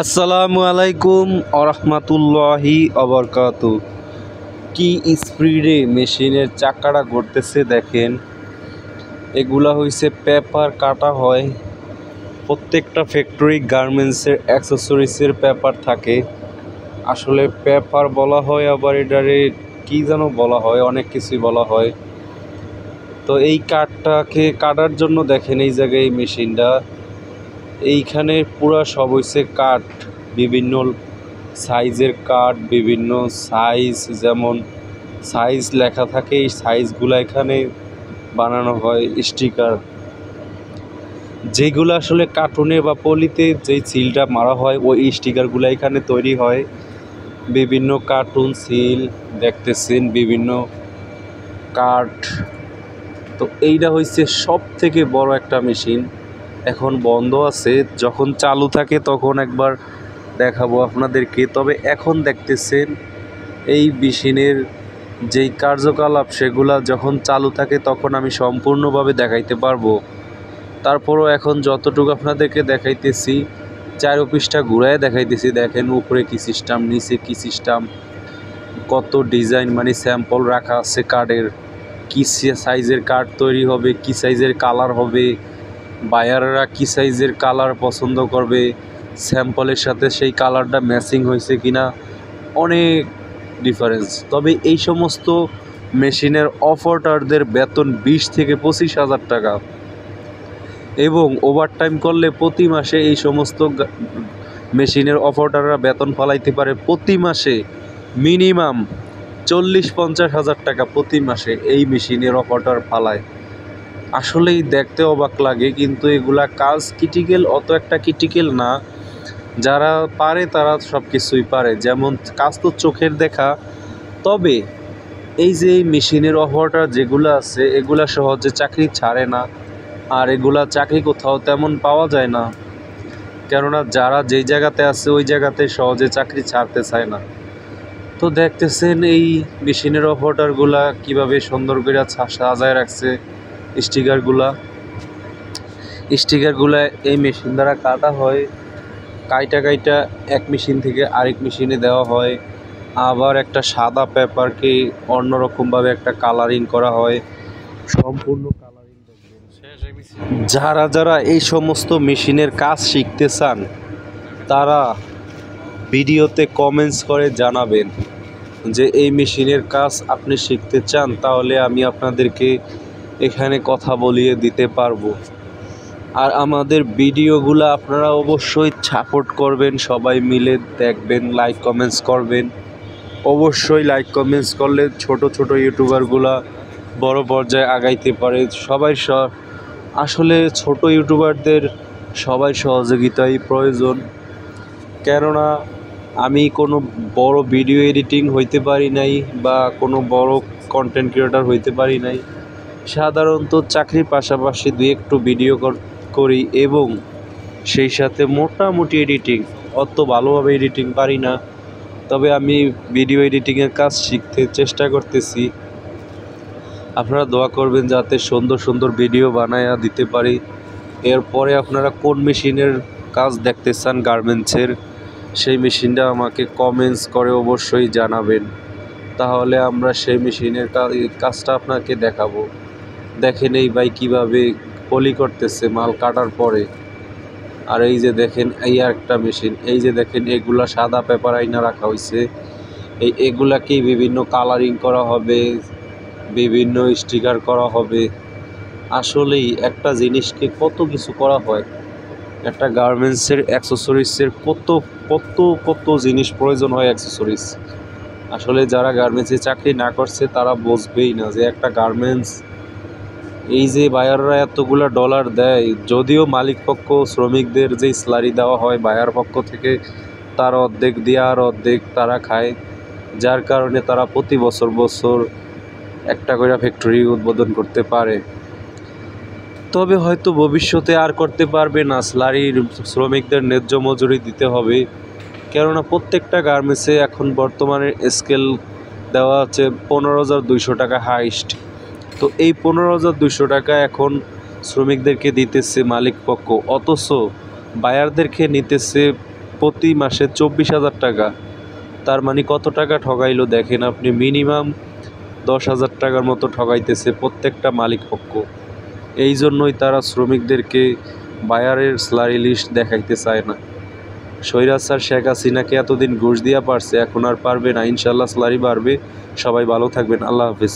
আসসালামু আলাইকুম আরহামাতুল্লাহি অবরকাতু। কি স্পিডে মেশিনের চাকাটা ঘুরতেছে দেখেন। এগুলা হইছে পেপার কাটা হয়। প্রত্যেকটা ফ্যাক্টরি গার্মেন্টসের অ্যাক্সেসরিজের পেপার থাকে। আসলে পেপার বলা হয়, আবার এটারে কি যেন বলা হয়, অনেক কিছুই বলা হয়। তো এই কাঠটাকে কাটার জন্য দেখেন এই জায়গায় এই মেশিনটা, এইখানে পুরা সব হইছে কাঠ, বিভিন্ন সাইজের কাঠ, বিভিন্ন সাইজ, যেমন সাইজ লেখা থাকে, এই সাইজগুলো এখানে বানানো হয়। স্টিকার যেগুলো আসলে কার্টুনে বা পলিতে যেই সিলটা মারা হয়, ওই স্টিকারগুলো এখানে তৈরি হয়। বিভিন্ন কার্টুন সিল দেখতেছেন, বিভিন্ন কাঠ। তো এইটা হচ্ছে সব থেকে বড় একটা মেশিন। এখন বন্ধ আছে, যখন চালু থাকে তখন একবার দেখাবো আপনাদেরকে। তবে এখন দেখতেছেন এই মেশিনের যেই কার্যকলাপ, সেগুলা যখন চালু থাকে তখন আমি সম্পূর্ণভাবে দেখাইতে পারবো। তারপরও এখন যতটুকু আপনাদেরকে দেখাইতেছি, 4 পৃষ্ঠা ঘুরায় দেখাইতেছি। দেখেন উপরে কি সিস্টেম, নিচে কি সিস্টেম, কত ডিজাইন, মানে স্যাম্পল রাখা আছে কার্ডের, কি সাইজের কার্ড তৈরি হবে, কি সাইজের কালার হবে, বায়াররা কি সাইজের কালার পছন্দ করবে, স্যাম্পলের সাথে সেই কালারটা ম্যাচিং হয়েছে কিনা, অনেক ডিফারেন্স। তবে এই সমস্ত মেশিনের অপারেটরদের বেতন 20 থেকে 25,000 টাকা, এবং ওভারটাইম করলে প্রতি মাসে এই সমস্ত মেশিনের অপারেটররা বেতন ফলাইতে পারে প্রতি মাসে মিনিমাম 40-50,000 টাকা প্রতি মাসে। এই মেশিনের অপারেটর ফালায়, আসলেই দেখতে অবাক লাগে। কিন্তু এগুলা কাজ ক্রিটিক্যাল, অত একটা ক্রিটিক্যাল না। যারা পারে তারা সব কিছুই পারে, যেমন কাজ তো চোখের দেখা। তবে এই যে এই মেশিনের অপারেটর যেগুলো আছে, এগুলা সহজে চাকরি ছাড়ে না, আর এগুলা চাকরি কোথাও তেমন পাওয়া যায় না। কেননা যারা যেই জায়গাতে আছে ওই জায়গাতে সহজে চাকরি ছাড়তে চায় না। তো দেখতেছেন এই মেশিনের অপারেটরগুলা কিভাবে সুন্দর করে সাজায় রাখছে। স্টিকারগুলা এই মেশিন দ্বারা কাটা হয়। কাইটা এক মেশিন থেকে আরেক মেশিনে দেওয়া হয়। আবার একটা সাদা পেপারকে অন্যরকমভাবে একটা কালারিং করা হয়, সম্পূর্ণ কালারিং। যারা যারা এই সমস্ত মেশিনের কাজ শিখতে চান, তারা ভিডিওতে কমেন্টস করে জানাবেন যে এই মেশিনের কাজ আপনি শিখতে চান, তাহলে আমি আপনাদেরকে এখানে কথা বলিয়ে দিতে পারবো। আর আমাদের ভিডিওগুলো আপনারা অবশ্যই সাপোর্ট করবেন, সবাই মিলে দেখবেন, লাইক কমেন্টস করবেন। অবশ্যই লাইক কমেন্টস করলে ছোট ছোট ইউটিউবারগুলা বড় পর্যায়ে আগাইতে পারে। আসলে ছোট ইউটিউবারদের সবাই সহযোগিতাই প্রয়োজন। কেননা আমি কোনো বড় ভিডিও এডিটিং হইতে পারি নাই, বা কোনো বড় কন্টেন্ট ক্রিয়েটর হইতে পারি নাই। সাধারণত চাকরির পাশাপাশি দুই একটু ভিডিও করি, এবং সেই সাথে মোটামুটি এডিটিং, অত ভালোভাবে এডিটিং পারি না। তবে আমি ভিডিও এডিটিংয়ের কাজ শিখতে চেষ্টা করতেছি। আপনারা দোয়া করবেন যাতে সুন্দর সুন্দর ভিডিও বানায়া দিতে পারি। এরপরে আপনারা কোন মেশিনের কাজ দেখতে চান গার্মেন্টসের, সেই মেশিনটা আমাকে কমেন্টস করে অবশ্যই জানাবেন। তাহলে আমরা সেই মেশিনের কাজটা আপনাকে দেখাবো। দেখেন এই ভাই কীভাবে পলি করতেছে মাল কাটার পরে। আর এই যে দেখেন এই আর একটা মেশিন, এই যে দেখেন এগুলা সাদা পেপার আইনা রাখা হয়েছে। এগুলাকেই বিভিন্ন কালারিং করা হবে, বিভিন্ন স্টিকার করা হবে। আসলেই একটা জিনিসকে কত কিছু করা হয়, একটা গার্মেন্টসের অ্যাক্সেসরিজের কত কত কত জিনিস প্রয়োজন হয় অ্যাক্সেসরিজ। আসলে যারা গার্মেন্টসে চাকরি না করছে তারা বুঝবেই না যে একটা গার্মেন্টস, এই যে বায়াররা এতগুলা ডলার দেয়, যদিও মালিক পক্ষ শ্রমিকদের যে স্যালারি দেওয়া হয় বায়ার পক্ষ থেকে, তার অর্ধেক দিয়ে আর অর্ধেক তারা খায়। যার কারণে তারা প্রতি বছর বছর একটা করে ফ্যাক্টরি উদ্বোধন করতে পারে। তবে হয়তো ভবিষ্যতে আর করতে পারবে না, স্যালারির শ্রমিকদের ন্যায্য মজুরি দিতে হবে। কেননা প্রত্যেকটা গার্মেন্টসে এখন বর্তমানে স্কেল দেওয়া আছে 15,200 টাকা হাইস্ট। তো এই 15,200 টাকা এখন শ্রমিকদেরকে দিতেছে মালিক পক্ষ, অথচ বায়ারদেরকে নিতেছে প্রতি মাসে 24,000 টাকা। তার মানে কত টাকা ঠকাইলো দেখেন আপনি, মিনিমাম 10,000 টাকার মতো ঠকাইতেছে প্রত্যেকটা মালিক পক্ষ। এই জন্যই তারা শ্রমিকদেরকে বায়ারের স্যালারি লিস্ট দেখাইতে চায় না। স্বৈরাচার শেখ হাসিনাকে এতদিন ঘুষ দিয়া পারছে, এখন আর পারবে না। ইনশাল্লাহ স্যালারি বাড়বে। সবাই ভালো থাকবেন। আল্লাহ হাফেজ।